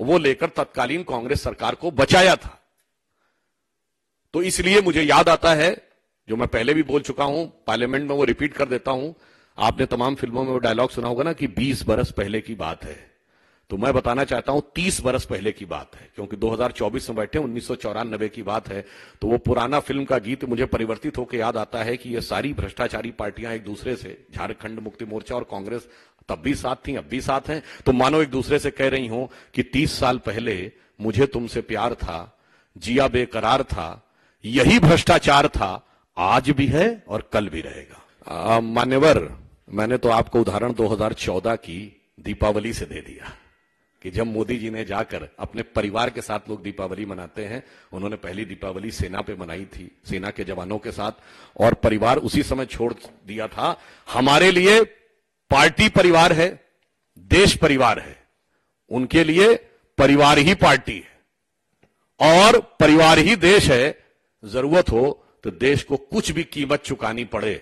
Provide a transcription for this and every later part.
वो लेकर तत्कालीन कांग्रेस सरकार को बचाया था। तो इसलिए मुझे याद आता है, जो मैं पहले भी बोल चुका हूं पार्लियामेंट में, वो रिपीट कर देता हूं। आपने तमाम फिल्मों में वो डायलॉग सुना होगा ना कि 20 बरस पहले की बात है। तो मैं बताना चाहता हूं 30 बरस पहले की बात है, क्योंकि 2024 में बैठे 1994 की बात है। तो वो पुराना फिल्म का गीत मुझे परिवर्तित होकर याद आता है कि ये सारी भ्रष्टाचारी पार्टियां एक दूसरे से, झारखंड मुक्ति मोर्चा और कांग्रेस तब भी साथ थी, अब भी साथ हैं, तो मानो एक दूसरे से कह रही हूं कि 30 साल पहले मुझे तुमसे प्यार था, जिया बेकरार था, यही भ्रष्टाचार था, आज भी है और कल भी रहेगा। मान्यवर, मैंने तो आपको उदाहरण 2014 की दीपावली से दे दिया कि जब मोदी जी ने जाकर अपने परिवार के साथ लोग दीपावली मनाते हैं, उन्होंने पहली दीपावली सेना पे मनाई थी, सेना के जवानों के साथ, और परिवार उसी समय छोड़ दिया था। हमारे लिए पार्टी परिवार है, देश परिवार है, उनके लिए परिवार ही पार्टी है और परिवार ही देश है। जरूरत हो तो देश को कुछ भी कीमत चुकानी पड़े,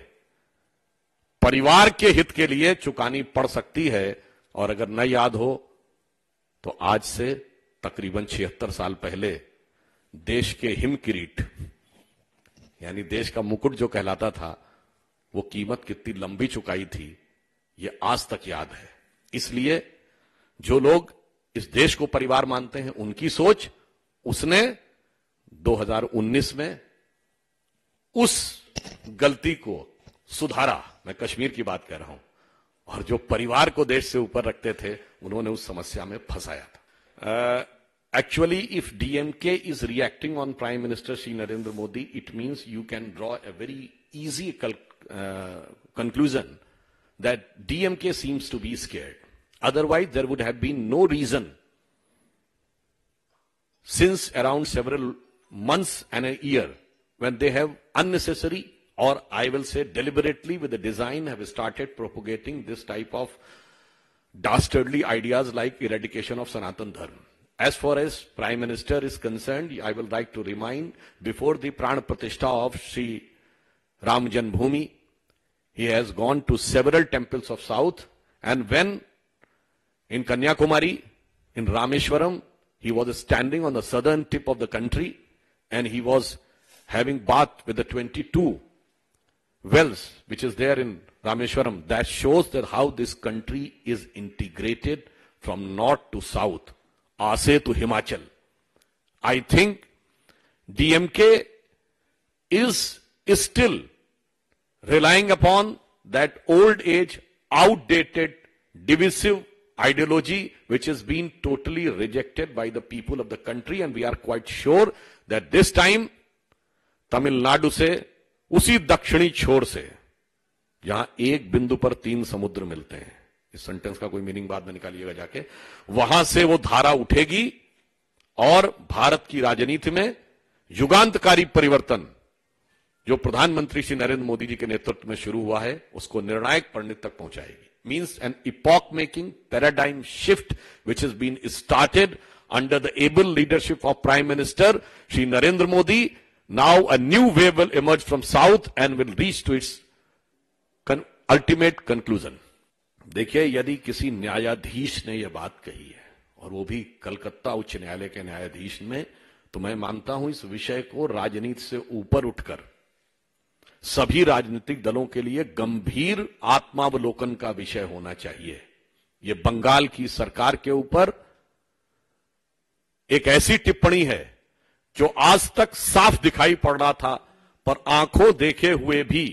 परिवार के हित के लिए चुकानी पड़ सकती है। और अगर न याद हो तो आज से तकरीबन 76 साल पहले देश के हिम किरीट, यानी देश का मुकुट जो कहलाता था, वो कीमत कितनी लंबी चुकाई थी, ये आज तक याद है। इसलिए जो लोग इस देश को परिवार मानते हैं, उनकी सोच उसने 2019 में उस गलती को सुधारा। मैं कश्मीर की बात कर रहा हूं। और जो परिवार को देश से ऊपर रखते थे, उन्होंने उस समस्या में फंसाया था। Actually if DMK is reacting on prime minister Shri Narendra Modi, it means you can draw a very easy conclusion that DMK seems to be scared. Otherwise, there would have been no reason since around several months and a year when they have unnecessary, or I will say deliberately with the design, have started propagating this type of dastardly ideas like eradication of Sanatan Dharma. As far as Prime Minister is concerned, I will like to remind, before the Pran Pratishtha of Sri Ram Janmabhoomi, he has gone to several temples of South, and when in Kanyakumari, in Rameshwaram, he was standing on the southern tip of the country, and he was having bath with the 22 wells which is there in Rameshwaram. That shows that how this country is integrated from north to south, Ase to Himachal. I think DMK is still relying upon that old age, outdated, divisive ideology which has been totally rejected by the people of the country, and we are quite sure that this time Tamil Nadu से, उसी दक्षिणी छोर से जहां एक बिंदु पर 3 समुद्र मिलते हैं, इस सेंटेंस का कोई मीनिंग बाद में निकालिएगा जाके, वहां से वो धारा उठेगी और भारत की राजनीति में युगांतकारी परिवर्तन जो प्रधानमंत्री श्री नरेंद्र मोदी जी के नेतृत्व में शुरू हुआ है, उसको निर्णायक परिणति तक पहुंचाएगी। Means an epoch making paradigm shift which has been started under the able leadership of prime minister Shri Narendra Modi. Now a new wave will emerge from south and will reach to its ultimate conclusion. देखिए, यदि किसी न्यायाधीश ने यह बात कही है, और वो भी कलकत्ता उच्च न्यायालय के न्यायाधीश ने, तो मैं मानता हूं इस विषय को राजनीति से ऊपर उठकर सभी राजनीतिक दलों के लिए गंभीर आत्मावलोकन का विषय होना चाहिए। यह बंगाल की सरकार के ऊपर एक ऐसी टिप्पणी है जो आज तक साफ दिखाई पड़ रहा था, पर आंखों देखे हुए भी,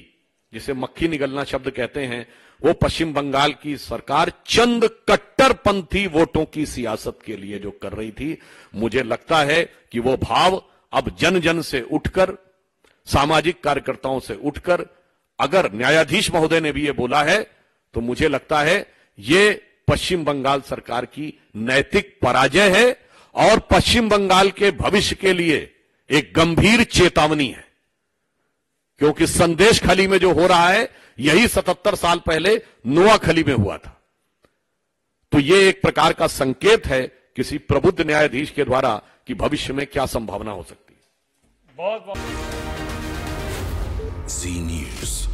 जिसे मक्खी निगलना शब्द कहते हैं, वो पश्चिम बंगाल की सरकार चंद कट्टरपंथी वोटों की सियासत के लिए जो कर रही थी, मुझे लगता है कि वो भाव अब जन जन से उठकर, सामाजिक कार्यकर्ताओं से उठकर, अगर न्यायाधीश महोदय ने भी ये बोला है, तो मुझे लगता है ये पश्चिम बंगाल सरकार की नैतिक पराजय है और पश्चिम बंगाल के भविष्य के लिए एक गंभीर चेतावनी है। क्योंकि संदेश खली में जो हो रहा है, यही 77 साल पहले नोआखली में हुआ था। तो ये एक प्रकार का संकेत है किसी प्रबुद्ध न्यायाधीश के द्वारा कि भविष्य में क्या संभावना हो सकती है। बहुत जी न्यूज़।